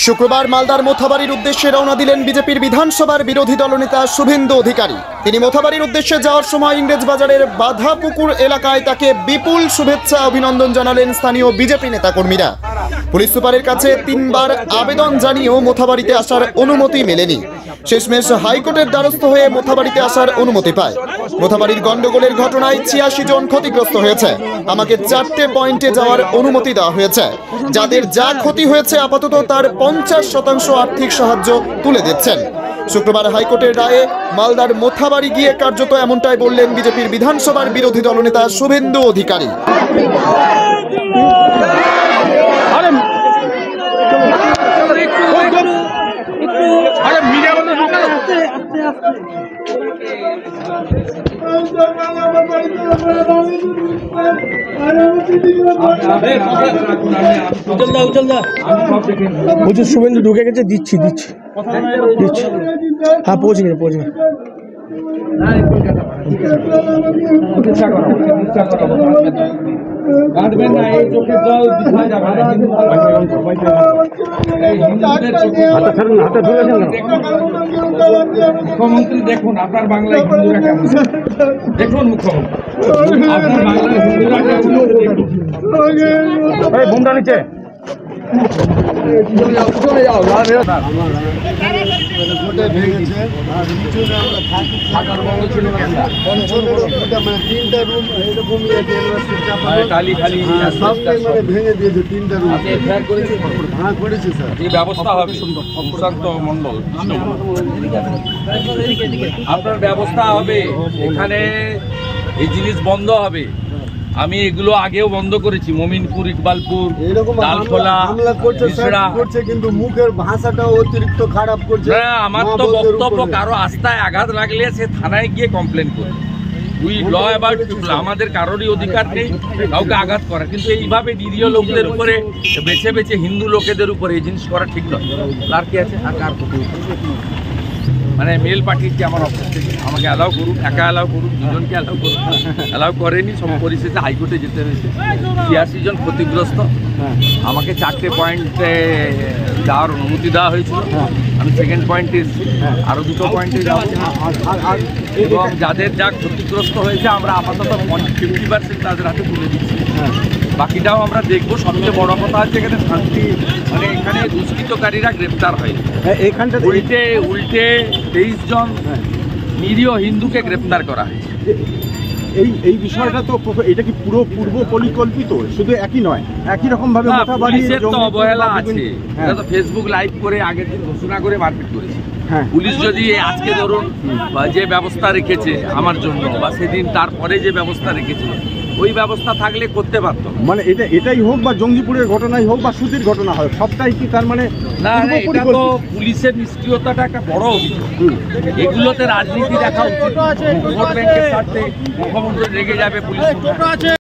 শুক্রবার মালদার মোথাবাড়ির উদ্দেশ্যে রওনা দিলেন বিজেপির বিধানসভার বিরোধী দলনেতা শুভেন্দু অধিকারী। তিনি মোথাবাড়ির উদ্দেশ্যে যাওয়ার সময় ইংরেজবাজারের বাধাপুকুর এলাকায় তাকে বিপুল শুভেচ্ছা অভিনন্দন জানালেন স্থানীয় বিজেপি নেতাকর্মীরা। পুলিশ সুপারের কাছে 3 বার আবেদন জানিয়েও মোথাবাড়িতে আসার অনুমতি মেলেনি। শেষমেশ হাইকোর্টের দ্বারস্থ হয়ে মোথাবাড়িতে আসার অনুমতি পায়। মোথাবাড়ির গন্ডগোলের ঘটনায় 86 জন ক্ষতিগ্রস্ত হয়েছে। আমাকে 4টে পয়েন্টে যাওয়ার অনুমতি দেওয়া হয়েছে। যাদের যা ক্ষতি হয়েছে আপাতত তার 50% আর্থিক সাহায্য তুলে দিচ্ছেন। শুক্রবার হাইকোর্টের রায়ে মালদার মোথাবাড়ি গিয়ে কার্যত এমনটাই বললেন বিজেপির বিধানসভার বিরোধী দলনেতা শুভেন্দু অধিকারী। শুভেন্দু ঢুকে গেছে, দিচ্ছি হ্যাঁ পৌঁছে গেছে মুখ্যমন্ত্রী দেখুন আপনার বাংলায় হিন্দুরা কেমন, দেখুন মুখ্যমন্ত্রী আপনার বাংলায় হিন্দুরা কেমন, বুমটা নিচে ব্যবস্থা হবে। সুশান্ত মন্ডল আপনার ব্যবস্থা হবে, এখানে এই জিনিস বন্ধ হবে। আমি এগুলো আগেও বন্ধ করেছি, মমিনপুর, ইকবালপুর, ডালখোলা, কিন্তু মুখের ভাষাটা অতিরিক্ত খারাপ করছে। আমার তো বক্তব্য কারো আস্থায় আঘাত লাগলে সে থানায় গিয়ে কমপ্লেন করে। উই ল অ্যাবাউট পিপল, আমাদের কারোরই অধিকার নেই কাউকে আঘাত করা, কিন্তু এইভাবে নিরীহ লোকদের উপরে বেছে বেছে হিন্দু লোকেদের উপরে এই জিনিস করা ঠিক নয়। আর কি আছে, আর কার ক্ষতি মানে মেল পাঠিয়েছি আমার অফিস থেকে, আমাকে অ্যালাউ করুন, একা অ্যালাউ করুন, দুজনকে অ্যালাউ করুন, অ্যালাউ করেনি। সব পরিস্থিতিতে হাইকোর্টে যেতে হয়েছে। 86 জন ক্ষতিগ্রস্ত, আমাকে 4টে পয়েন্টে যাওয়ার অনুমতি দেওয়া হয়েছিল। আমি সেকেন্ড পয়েন্টে এসেছি, আরও 2টো পয়েন্টে যাওয়া, এবং যাদের যা ক্ষতিগ্রস্ত হয়েছে আমরা আপাতত 50% তাদের হাতে তুলে দিচ্ছি। বাকিটাও আমরা দেখবো। সবচেয়ে বড় কথা হচ্ছে এখানে শান্তি, মানে এখানে দুষ্কৃতকারীরা গ্রেপ্তার হয়। এখানটা উল্টে 23 জন নিরীহ হিন্দুকে গ্রেপ্তার করা হয়েছে। এই বিষয়টা তো এটা কি পুরো পূর্ব পরিকল্পিত? শুধু একই নয়, একই রকম ভাবে পুলিশের তো অবহেলা আছে। এটা তো ফেসবুক লাইভ করে আগের দিন ঘোষণা করে মারপিট করেছে। পুলিশ যদি আজকে ধরুন যে ব্যবস্থা রেখেছে আমার জন্য, বা সেদিন তারপরে যে ব্যবস্থা রেখেছে, ওই ব্যবস্থা থাকলে করতে পারত। মানে এটাই হোক বা জঙ্গিপুরের ঘটনাই হোক বা সুতির ঘটনা হয়, সবটাই কি তার মানে না? এটা তো পুলিশের নিষ্ক্রিয়তাটা একটা বড় অভিযোগ। এগুলোতে রাজনীতি দেখা উচিত। ভোট ব্যাংকের স্বার্থে মুখ্যমন্ত্রী রেগে যাবে পুলিশ।